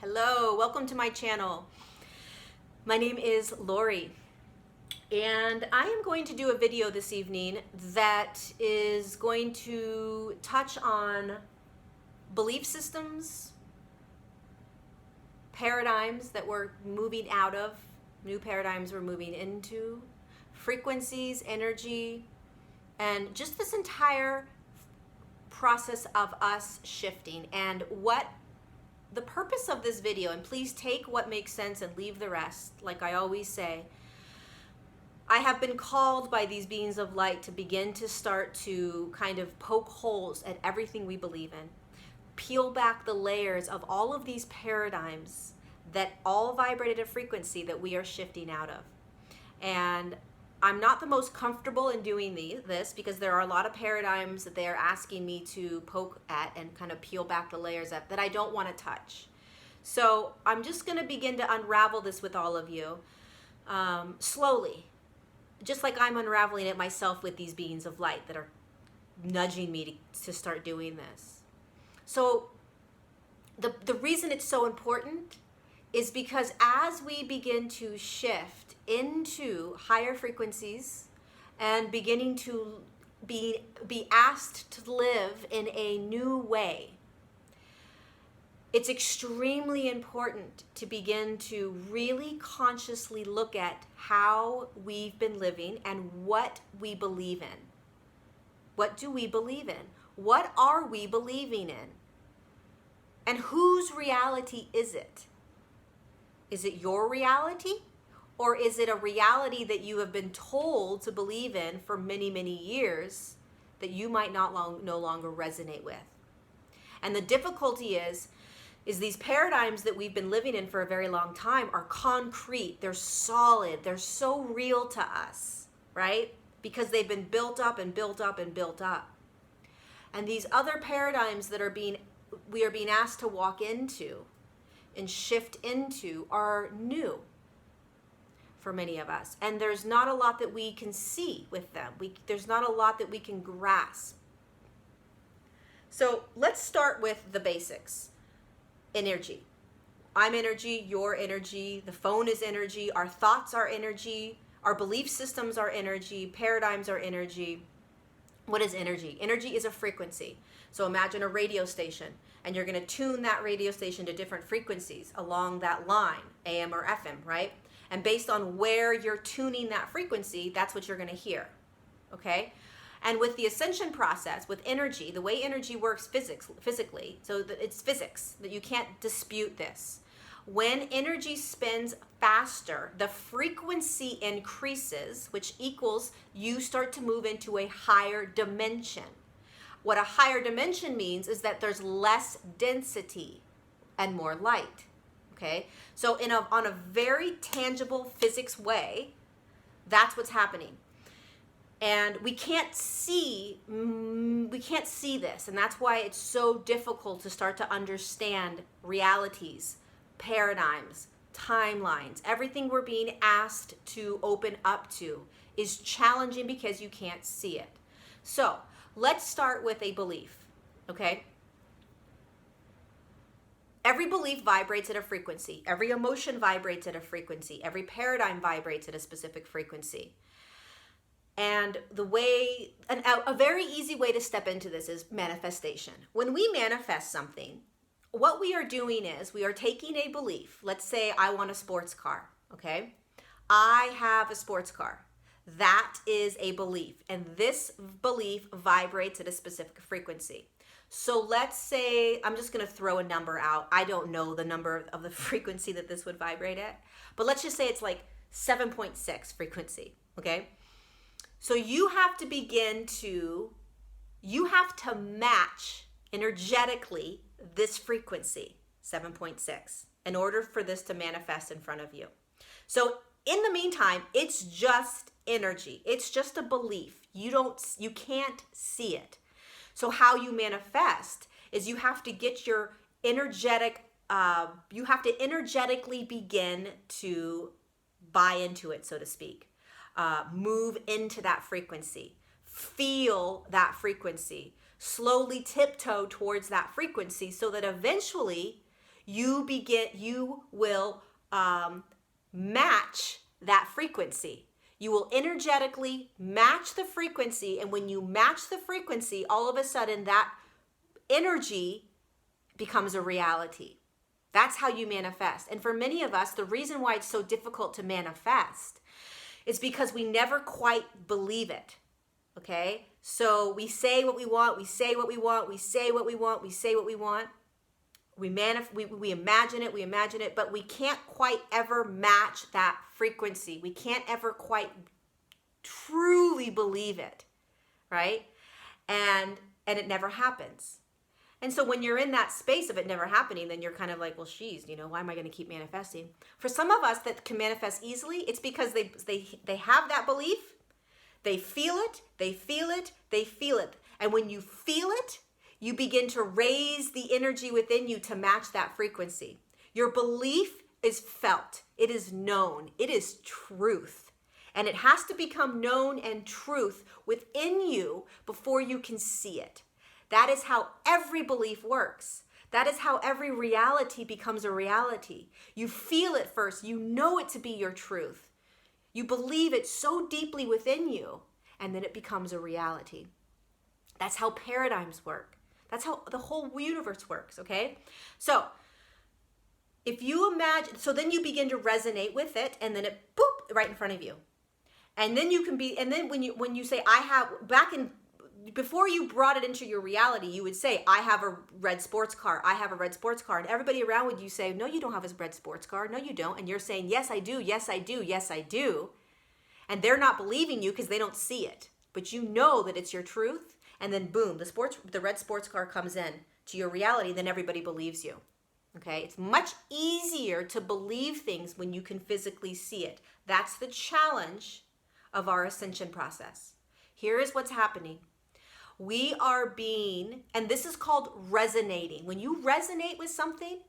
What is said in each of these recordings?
Hello, welcome to my channel. My name is Lori, and I am going to do a video this evening that is going to touch on belief systems, paradigms that we're moving out of, new paradigms we're moving into, frequencies, energy, and just this entire process of us shifting and what the purpose of this video, and please take what makes sense and leave the rest, like I always say. I have been called by these beings of light to begin to start to kind of poke holes at everything we believe in. Peel back the layers of all of these paradigms that all vibrate at a frequency that we are shifting out of. And I'm not the most comfortable in doing this because there are a lot of paradigms that they are asking me to poke at and kind of peel back the layers at that I don't want to touch. So I'm just going to begin to unravel this with all of you slowly, just like I'm unraveling it myself with these beings of light that are nudging me to start doing this. So the reason it's so important is because as we begin to shift into higher frequencies and beginning to be asked to live in a new way, it's extremely important to begin to really consciously look at how we've been living and what we believe in. What do we believe in? What are we believing in? And whose reality is it? Is it your reality? Or is it a reality that you have been told to believe in for many, many years that you might no longer resonate with? And the difficulty is these paradigms that we've been living in for a very long time are concrete, they're solid, they're so real to us, right? Because they've been built up and built up and built up. And these other paradigms that we are being asked to walk into and shift into are new for many of us. And there's not a lot that we can see with them. There's not a lot that we can grasp. So let's start with the basics. Energy. I'm energy, you're energy, the phone is energy, our thoughts are energy, our belief systems are energy, paradigms are energy. What is energy? Energy is a frequency. So imagine a radio station, and you're going to tune that radio station to different frequencies along that line, AM or FM, right? And based on where you're tuning that frequency, that's what you're going to hear, okay? And with the ascension process, with energy, the way energy works physically, so it's physics, that you can't dispute this. When energy spins faster, the frequency increases, which equals you start to move into a higher dimension. What a higher dimension means is that there's less density and more light, okay? So on a very tangible physics way, that's what's happening. And we can't see this, and that's why it's so difficult to start to understand realities, paradigms, timelines. Everything we're being asked to open up to is challenging because you can't see it. So let's start with a belief, okay? Every belief vibrates at a frequency. Every emotion vibrates at a frequency. Every paradigm vibrates at a specific frequency. And a very easy way to step into this is manifestation. When we manifest something, what we are doing is we are taking a belief. Let's say I want a sports car, okay? I have a sports car. That is a belief, and this belief vibrates at a specific frequency. So let's say, I'm just going to throw a number out. I don't know the number of the frequency that this would vibrate at, but let's just say it's like 7.6 frequency, okay? So you have to match energetically this frequency, 7.6, in order for this to manifest in front of you. So in the meantime, it's just energy. It's just a belief. You can't see it. So how you manifest is you have to get your you have to energetically begin to buy into it, so to speak. Move into that frequency, feel that frequency, slowly tiptoe towards that frequency so that eventually you will match that frequency. You will energetically match the frequency, and when you match the frequency, all of a sudden that energy becomes a reality. That's how you manifest. And for many of us, the reason why it's so difficult to manifest is because we never quite believe it. Okay? So we say what we want, we say what we want, we say what we want, we say what we want. We imagine it, but we can't quite ever match that frequency. We can't ever quite truly believe it, right? And it never happens. And so when you're in that space of it never happening, then you're kind of like, well, geez, why am I going to keep manifesting? For some of us that can manifest easily, it's because they have that belief, they feel it, they feel it, they feel it. And when you feel it, you begin to raise the energy within you to match that frequency. Your belief is felt. It is known. It is truth. And it has to become known and truth within you before you can see it. That is how every belief works. That is how every reality becomes a reality. You feel it first. You know it to be your truth. You believe it so deeply within you, and then it becomes a reality. That's how paradigms work. That's how the whole universe works, okay? So if you imagine, so then you begin to resonate with it, and then it, boop, right in front of you. And then you can be, and then when you say, before you brought it into your reality, you would say, I have a red sports car. I have a red sports car. And everybody around would you say, no, you don't have a red sports car. No, you don't. And you're saying, yes, I do. Yes, I do. Yes, I do. And they're not believing you because they don't see it. But you know that it's your truth. And then boom, the red sports car comes in to your reality. Then everybody believes you. Okay. It's much easier to believe things when you can physically see it. That's the challenge of our ascension process. Here is what's happening. We are being, and this is called resonating. When you resonate with something,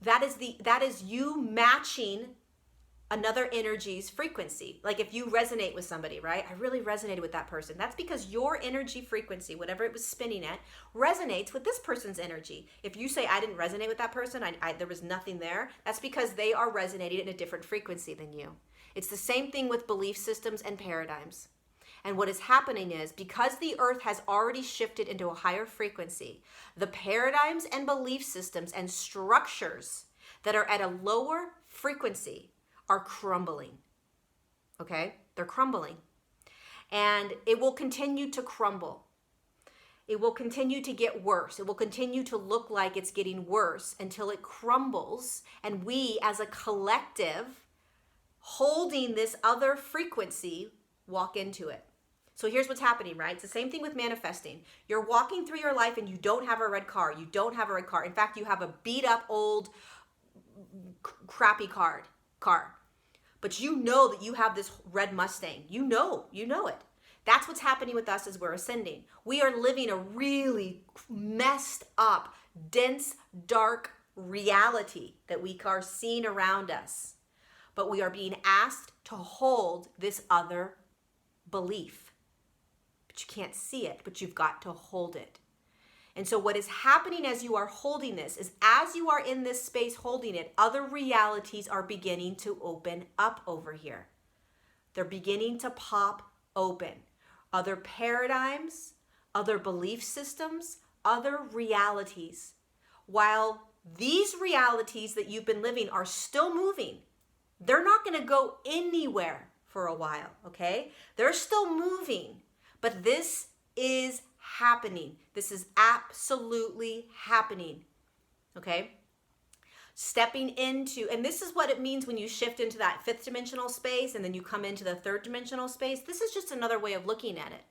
that is you matching another energy's frequency. Like if you resonate with somebody, right? I really resonated with that person. That's because your energy frequency, whatever it was spinning at, resonates with this person's energy. If you say, I didn't resonate with that person, there was nothing there, that's because they are resonating in a different frequency than you. It's the same thing with belief systems and paradigms. And what is happening is, because the earth has already shifted into a higher frequency, the paradigms and belief systems and structures that are at a lower frequency are crumbling. Okay? They're crumbling. And it will continue to crumble. It will continue to get worse. It will continue to look like it's getting worse until it crumbles. And we, as a collective, holding this other frequency, walk into it. So here's what's happening, right? It's the same thing with manifesting. You're walking through your life and you don't have a red car. You don't have a red car. In fact, you have a beat up old crappy car. But you know that you have this red Mustang. You know it. That's what's happening with us as we're ascending. We are living a really messed up, dense, dark reality that we are seeing around us. But we are being asked to hold this other belief. But you can't see it, but you've got to hold it. And so what is happening as you are holding this is, as you are in this space holding it, other realities are beginning to open up over here. They're beginning to pop open. Other paradigms, other belief systems, other realities. While these realities that you've been living are still moving, they're not going to go anywhere for a while, okay? They're still moving, but this is happening. This is absolutely happening, okay? Stepping into, and this is what it means when you shift into that fifth dimensional space and then you come into the third dimensional space. This is just another way of looking at it.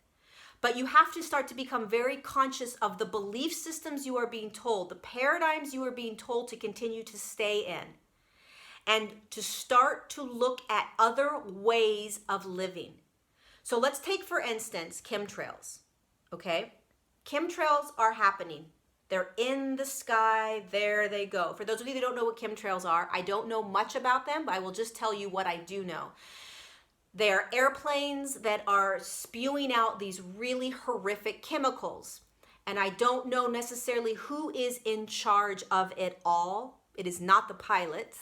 But you have to start to become very conscious of the belief systems you are being told, the paradigms you are being told to continue to stay in, and to start to look at other ways of living. So let's take, for instance, chemtrails, okay? Chemtrails are happening. They're in the sky. There they go. For those of you that don't know what chemtrails are, I don't know much about them, but I will just tell you what I do know. They are airplanes that are spewing out these really horrific chemicals. And I don't know necessarily who is in charge of it all. It is not the pilots.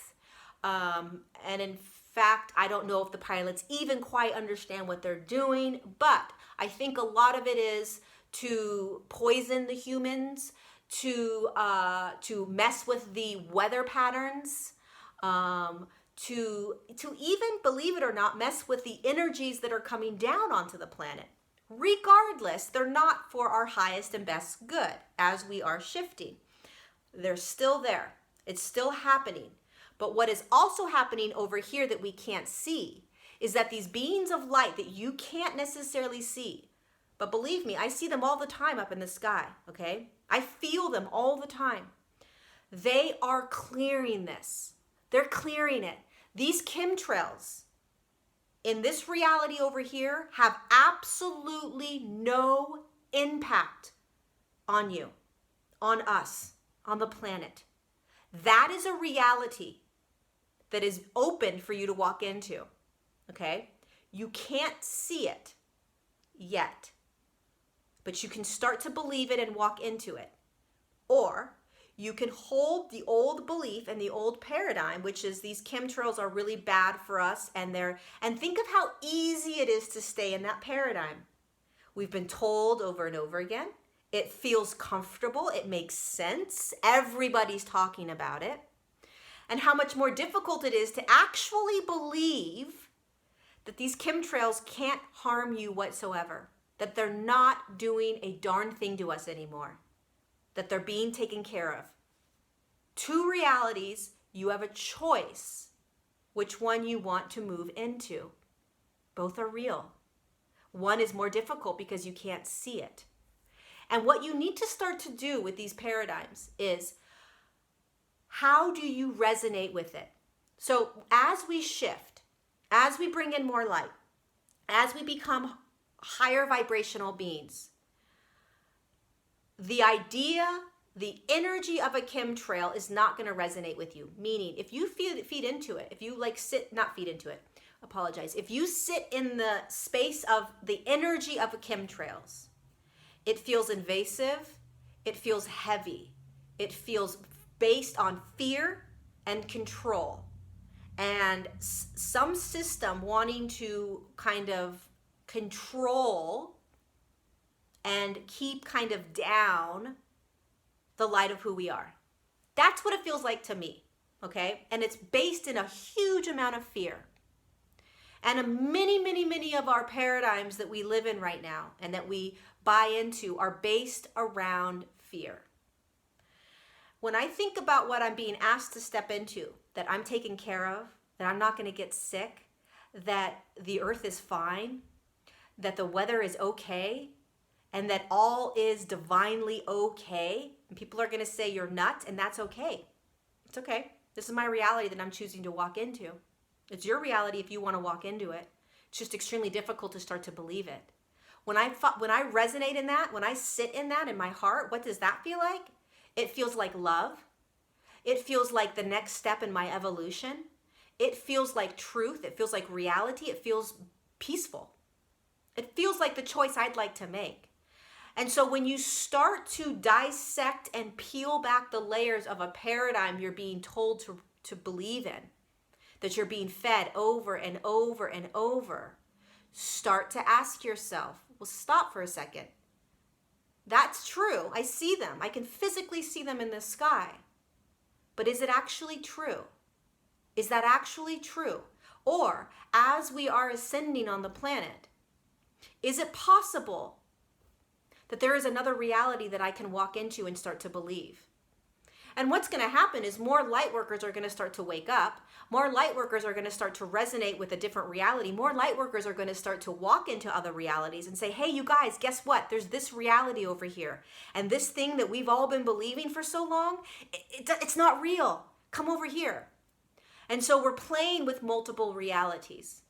And in fact, I don't know if the pilots even quite understand what they're doing. But I think a lot of it is to poison the humans, to mess with the weather patterns, to even, believe it or not, mess with the energies that are coming down onto the planet. Regardless, they're not for our highest and best good as we are shifting. They're still there. It's still happening. But what is also happening over here that we can't see is that these beings of light that you can't necessarily see, but believe me, I see them all the time up in the sky, okay? I feel them all the time. They are clearing this. They're clearing it. These chemtrails in this reality over here have absolutely no impact on you, on us, on the planet. That is a reality that is open for you to walk into, okay? You can't see it yet, but you can start to believe it and walk into it. Or you can hold the old belief and the old paradigm, which is these chemtrails are really bad for us, and think of how easy it is to stay in that paradigm. We've been told over and over again. It feels comfortable. It makes sense. Everybody's talking about it. And how much more difficult it is to actually believe that these chemtrails can't harm you whatsoever, that they're not doing a darn thing to us anymore, that they're being taken care of. Two realities, you have a choice which one you want to move into. Both are real. One is more difficult because you can't see it. And what you need to start to do with these paradigms is, how do you resonate with it? So as we shift, as we bring in more light, as we become higher vibrational beings, the idea, the energy of a chemtrail is not going to resonate with you. Meaning, if you feed into it, if you if you sit in the space of the energy of a chemtrails, it feels invasive, it feels heavy, it feels based on fear and control, and some system wanting to kind of control and keep kind of down the light of who we are. That's what it feels like to me, okay? And it's based in a huge amount of fear. And many of our paradigms that we live in right now and that we buy into are based around fear. When I think about what I'm being asked to step into, that I'm taken care of, that I'm not going to get sick, that the earth is fine, that the weather is okay, and that all is divinely okay, and people are going to say you're nuts, and that's okay. It's okay. This is my reality that I'm choosing to walk into. It's your reality if you want to walk into it. It's just extremely difficult to start to believe it. When I resonate in that, when I sit in that in my heart, what does that feel like? It feels like love. It feels like the next step in my evolution. It feels like truth. It feels like reality. It feels peaceful. It feels like the choice I'd like to make. And so when you start to dissect and peel back the layers of a paradigm you're being told to believe in, that you're being fed over and over and over, start to ask yourself, well, stop for a second. That's true. I see them. I can physically see them in the sky. But is it actually true? Is that actually true? Or as we are ascending on the planet, is it possible that there is another reality that I can walk into and start to believe? And what's going to happen is more light workers are going to start to wake up. More light workers are going to start to resonate with a different reality. More light workers are going to start to walk into other realities and say, hey, you guys, guess what? There's this reality over here. And this thing that we've all been believing for so long, it's not real. Come over here. And so we're playing with multiple realities.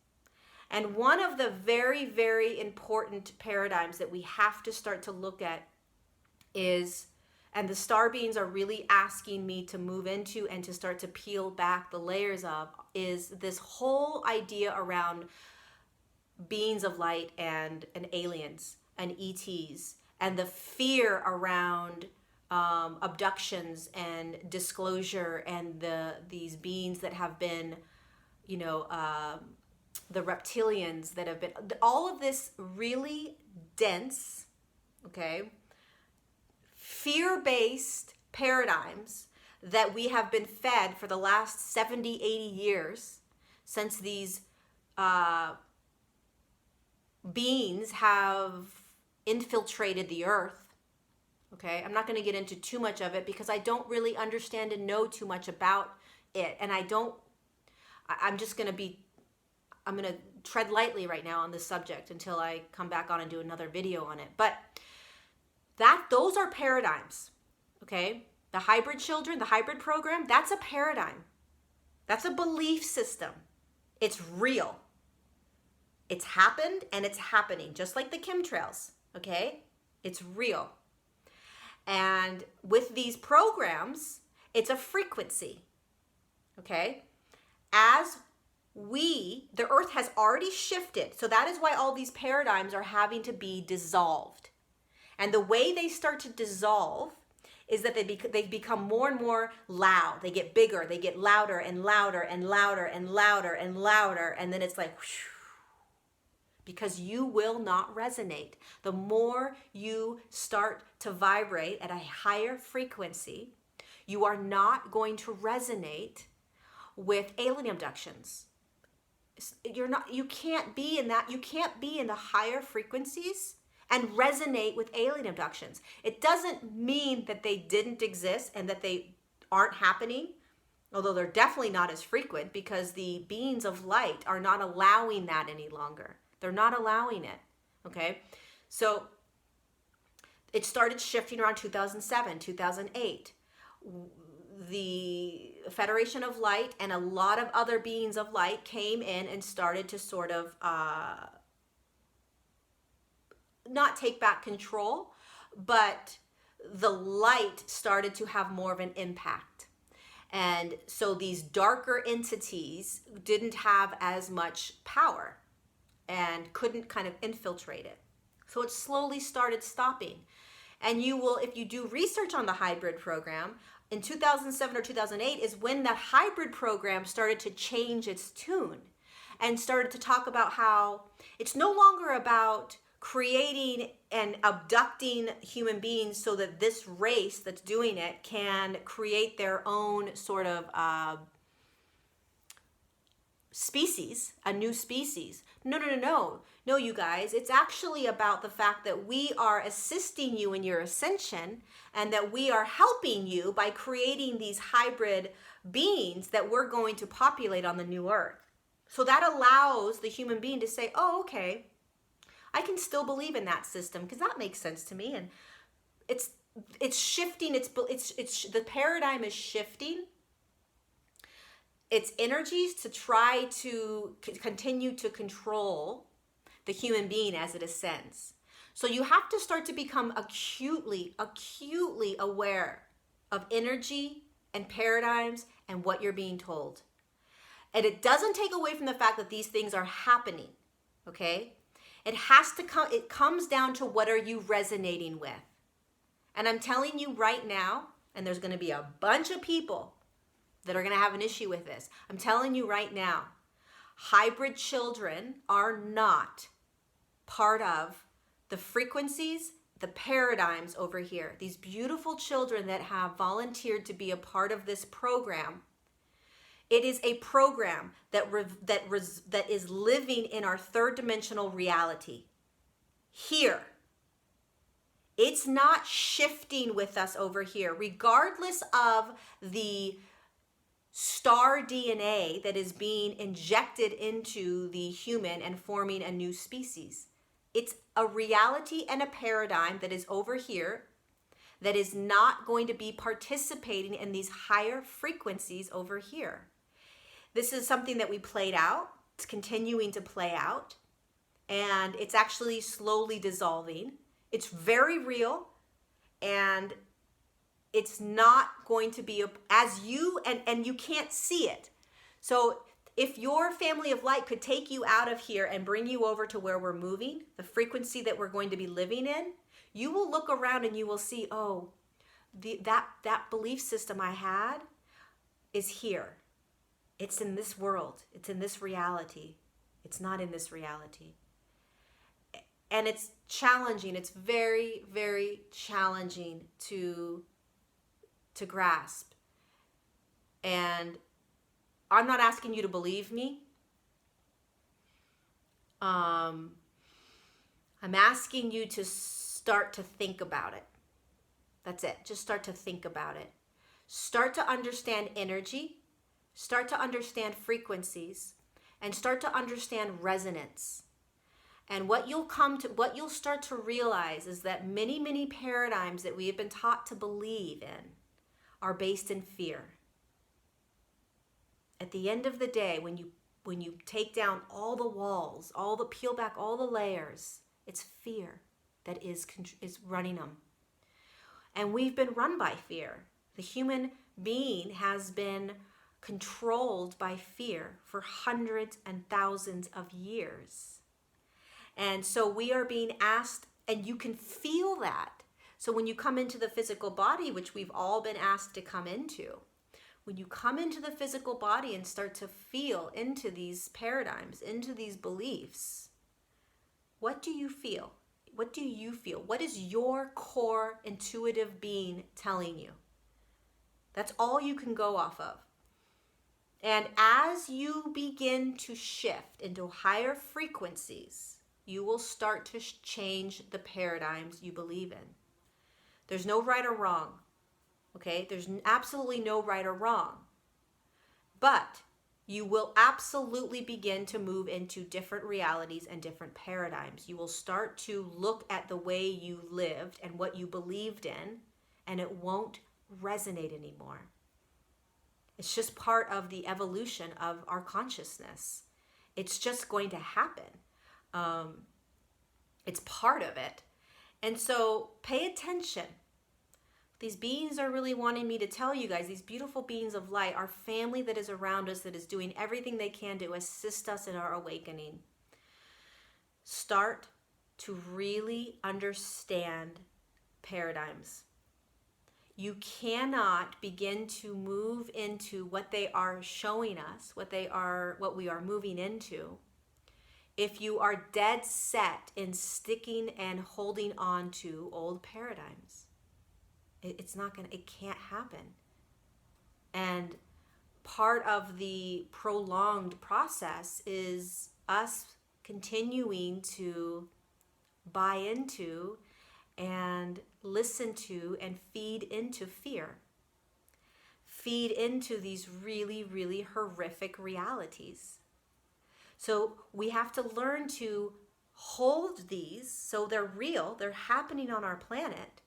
And one of the very, very important paradigms that we have to start to look at is, and the star beings are really asking me to move into and to start to peel back the layers of, is this whole idea around beings of light and aliens and ETs and the fear around abductions and disclosure, and these beings that have been, you know, the reptilians that have been, all of this really dense, okay, fear-based paradigms that we have been fed for the last 70, 80 years, since these beings have infiltrated the earth. Okay, I'm not going to get into too much of it because I don't really understand and know too much about it. And I'm going to tread lightly right now on this subject until I come back on and do another video on it. But those are paradigms, okay? The hybrid children, the hybrid program, that's a paradigm. That's a belief system. It's real. It's happened and it's happening, just like the chemtrails, okay? It's real. And with these programs, it's a frequency, okay? As the earth has already shifted. So that is why all these paradigms are having to be dissolved. And the way they start to dissolve is that they become more and more loud. They get bigger, they get louder and louder and louder and louder and louder. And then it's like, whew, because you will not resonate. The more you start to vibrate at a higher frequency, you are not going to resonate with alien abductions. You can't be in the higher frequencies and resonate with alien abductions. It doesn't mean that they didn't exist and that they aren't happening, although they're definitely not as frequent, because the beings of light are not allowing that any longer. They're not allowing it, okay? So it started shifting around 2007, 2008. The Federation of Light and a lot of other beings of light came in and started to sort of not take back control, but the light started to have more of an impact. And so these darker entities didn't have as much power and couldn't kind of infiltrate it. So it slowly started stopping. And you will, if you do research on the hybrid program, in 2007 or 2008 is when that hybrid program started to change its tune and started to talk about how it's no longer about creating and abducting human beings so that this race that's doing it can create their own sort of species, a new species. No, you guys, it's actually about the fact that we are assisting you in your ascension and that we are helping you by creating these hybrid beings that we're going to populate on the new earth. So that allows the human being to say, oh, okay, I can still believe in that system because that makes sense to me. And it's shifting, it's the paradigm is shifting its energies to try to continue to control the human being as it ascends. So you have to start to become acutely aware of energy and paradigms and what you're being told. And it doesn't take away from the fact that these things are happening, okay? It comes down to what are you resonating with. And I'm telling you right now, and there's going to be a bunch of people that are going to have an issue with this. I'm telling you right now, hybrid children are not part of the frequencies, the paradigms over here. These beautiful children that have volunteered to be a part of this program. It is a program that is living in our third dimensional reality. Here. It's not shifting with us over here, regardless of the star DNA that is being injected into the human and forming a new species. It's a reality and a paradigm that is over here that is not going to be participating in these higher frequencies over here. This is something that we played out. It's continuing to play out. And it's actually slowly dissolving. It's very real. And it's not going to be and you can't see it. So if your family of light could take you out of here and bring you over to where we're moving, the frequency that we're going to be living in, You will look around and you will see, oh, that belief system I had is here. It's in this world. It's in this reality. It's not in this reality. And it's challenging. It's very, very challenging to grasp. And I'm not asking you to believe me. I'm asking you to start to think about it. That's it. Just start to think about it. Start to understand energy. Start to understand frequencies. And start to understand resonance. And what you'll start to realize is that many, many paradigms that we have been taught to believe in are based in fear. At the end of the day, when you take down all the walls, peel back all the layers, it's fear that is running them. And we've been run by fear. The human being has been controlled by fear for hundreds and thousands of years. And so we are being asked, and you can feel that. So when you come into the physical body, which we've all been asked to come into, when you come into the physical body and start to feel into these paradigms, into these beliefs, what do you feel? What do you feel? What is your core intuitive being telling you? That's all you can go off of. And as you begin to shift into higher frequencies, you will start to change the paradigms you believe in. There's no right or wrong. Okay? There's absolutely no right or wrong. But you will absolutely begin to move into different realities and different paradigms. You will start to look at the way you lived and what you believed in, and it won't resonate anymore. It's just part of the evolution of our consciousness. It's just going to happen. It's part of it. And so pay attention. These beings are really wanting me to tell you guys, these beautiful beings of light, our family that is around us, that is doing everything they can to assist us in our awakening. Start to really understand paradigms. You cannot begin to move into what they are showing us, what we are moving into, if you are dead set in sticking and holding on to old paradigms. It can't happen. And part of the prolonged process is us continuing to buy into and listen to and feed into fear. Feed into these really, really horrific realities. So we have to learn to hold these so they're real, they're happening on our planet.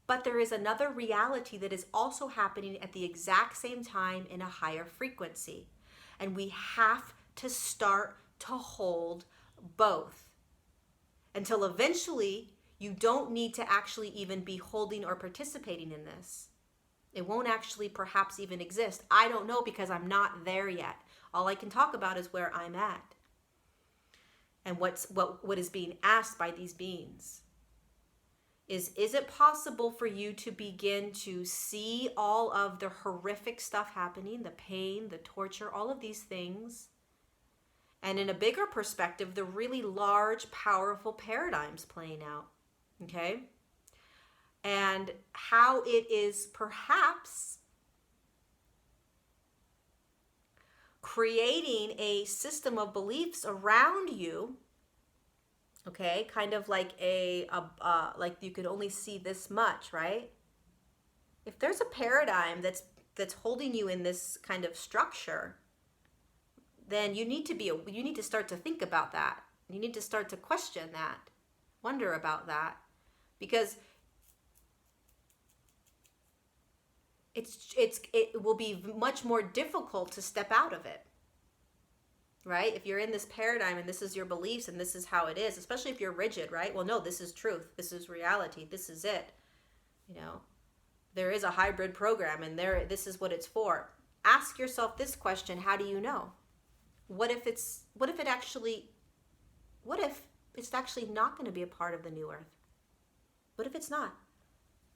But there is another reality that is also happening at the exact same time in a higher frequency. And we have to start to hold both until eventually you don't need to actually even be holding or participating in this. It won't actually perhaps even exist. I don't know, because I'm not there yet. All I can talk about is where I'm at and what is being asked by these beings. Is it possible for you to begin to see all of the horrific stuff happening, the pain, the torture, all of these things, and in a bigger perspective, the really large, powerful paradigms playing out, okay? And how it is perhaps creating a system of beliefs around you, okay, kind of like like you could only see this much, right? If there's a paradigm that's holding you in this kind of structure, then you need to start to think about that. You need to start to question that, wonder about that, because it will be much more difficult to step out of it. Right? If you're in this paradigm and this is your beliefs and this is how it is, especially if you're rigid, right? Well, no, this is truth. This is reality. This is it. You know, there is a hybrid program and this is what it's for. Ask yourself this question: how do you know? What if it's actually not going to be a part of the new earth? What if it's not?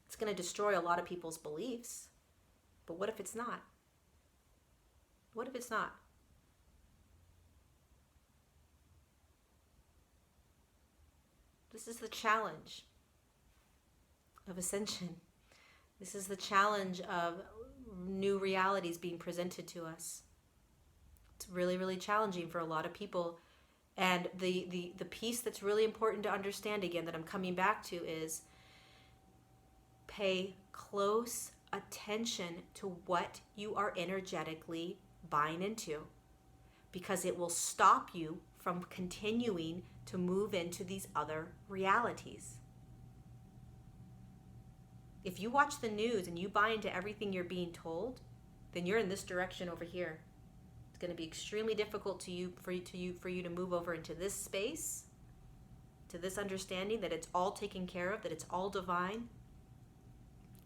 It's going to destroy a lot of people's beliefs. But what if it's not? What if it's not? This is the challenge of ascension. This is the challenge of new realities being presented to us. It's really, really challenging for a lot of people. And the piece that's really important to understand, again, that I'm coming back to, is pay close attention to what you are energetically buying into, because it will stop you from continuing to move into these other realities. If you watch the news and you buy into everything you're being told, then you're in this direction over here. It's going to be extremely difficult for you to move over into this space, to this understanding that it's all taken care of, that it's all divine,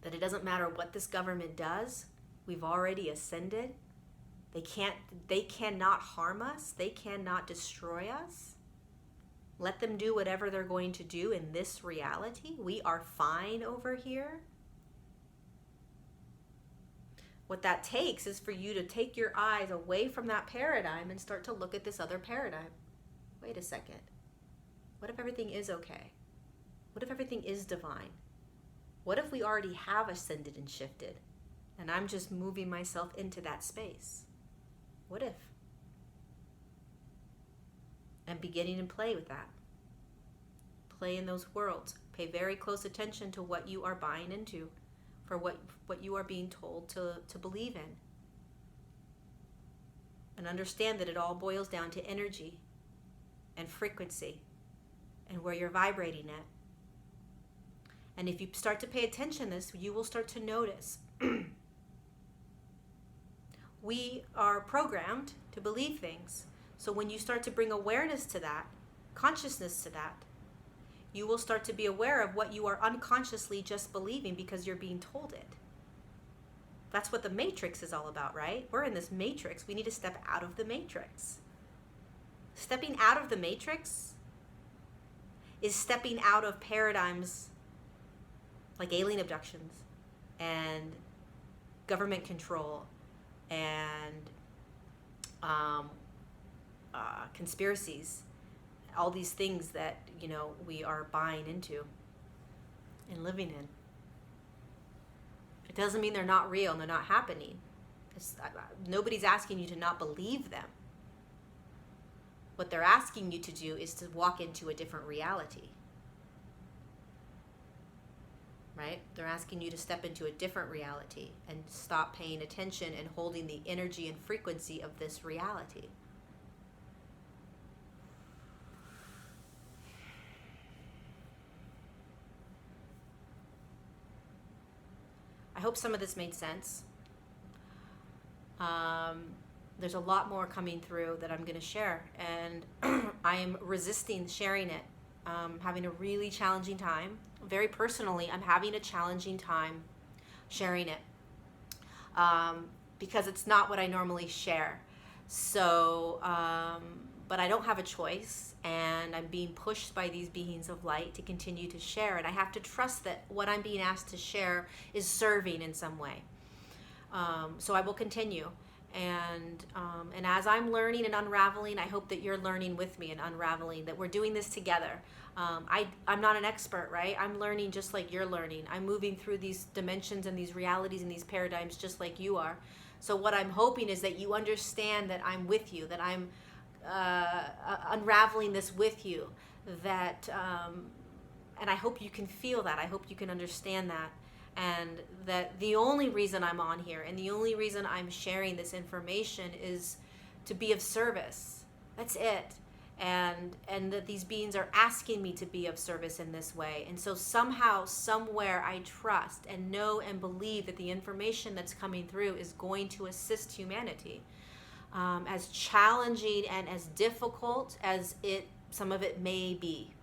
that it doesn't matter what this government does. We've already ascended. They cannot harm us. They cannot destroy us. Let them do whatever they're going to do in this reality. We are fine over here. What that takes is for you to take your eyes away from that paradigm and start to look at this other paradigm. Wait a second. What if everything is okay? What if everything is divine? What if we already have ascended and shifted, and I'm just moving myself into that space? What if? And beginning to play with that. Play in those worlds. Pay very close attention to what you are buying into, for what you are being told to believe in. And understand that it all boils down to energy and frequency and where you're vibrating at. And if you start to pay attention to this, you will start to notice. We are programmed to believe things. So when you start to bring awareness to that, consciousness to that, you will start to be aware of what you are unconsciously just believing because you're being told it. That's what the matrix is all about, right? We're in this matrix. We need to step out of the matrix. Stepping out of the matrix is stepping out of paradigms like alien abductions and government control and conspiracies, all these things that, we are buying into and living in. It doesn't mean they're not real and they're not happening. Nobody's asking you to not believe them. What they're asking you to do is to walk into a different reality. Right? They're asking you to step into a different reality and stop paying attention and holding the energy and frequency of this reality. I hope some of this made sense. There's a lot more coming through that I'm going to share, and I am resisting sharing it. Having a really challenging time. Very personally, I'm having a challenging time sharing it because it's not what I normally share. So, but I don't have a choice, and I'm being pushed by these beings of light to continue to share, and I have to trust that what I'm being asked to share is serving in some way. So I will continue. And as I'm learning and unraveling, I hope that you're learning with me and unraveling, that we're doing this together. I'm not an expert, right? I'm learning just like you're learning. I'm moving through these dimensions and these realities and these paradigms just like you are. So what I'm hoping is that you understand that I'm with you, that I'm unraveling this with you, that, and I hope you can feel that. I hope you can understand that. And that the only reason I'm on here and the only reason I'm sharing this information is to be of service. That's it. And that these beings are asking me to be of service in this way. And so somehow, somewhere, I trust and know and believe that the information that's coming through is going to assist humanity. As challenging and as difficult as some of it may be.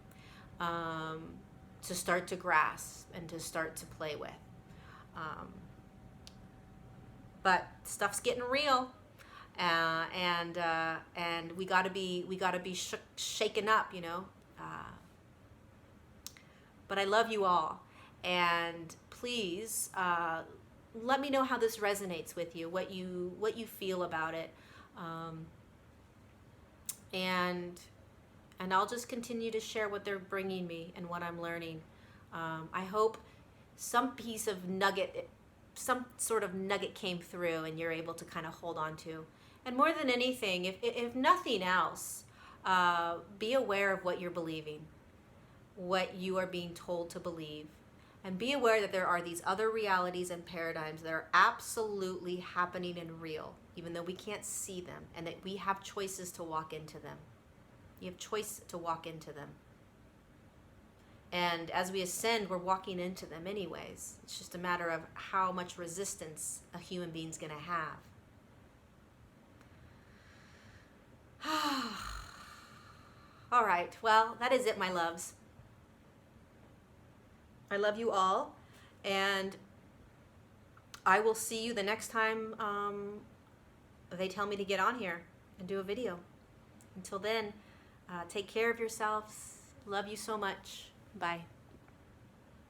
To start to grasp and to start to play with. But stuff's getting real, and we gotta be shaken up, But I love you all. And please let me know how this resonates with you, what you feel about it. And I'll just continue to share what they're bringing me and what I'm learning. I hope some piece of nugget, some sort of nugget came through and you're able to kind of hold on to. And more than anything, if nothing else, be aware of what you're believing, what you are being told to believe. And be aware that there are these other realities and paradigms that are absolutely happening and real, even though we can't see them, and that we have choices to walk into them. You have choice to walk into them. And as we ascend, we're walking into them anyways. It's just a matter of how much resistance a human being's going to have. All right. Well, that is it, my loves. I love you all. And I will see you the next time they tell me to get on here and do a video. Until then, take care of yourselves. Love you so much. Bye.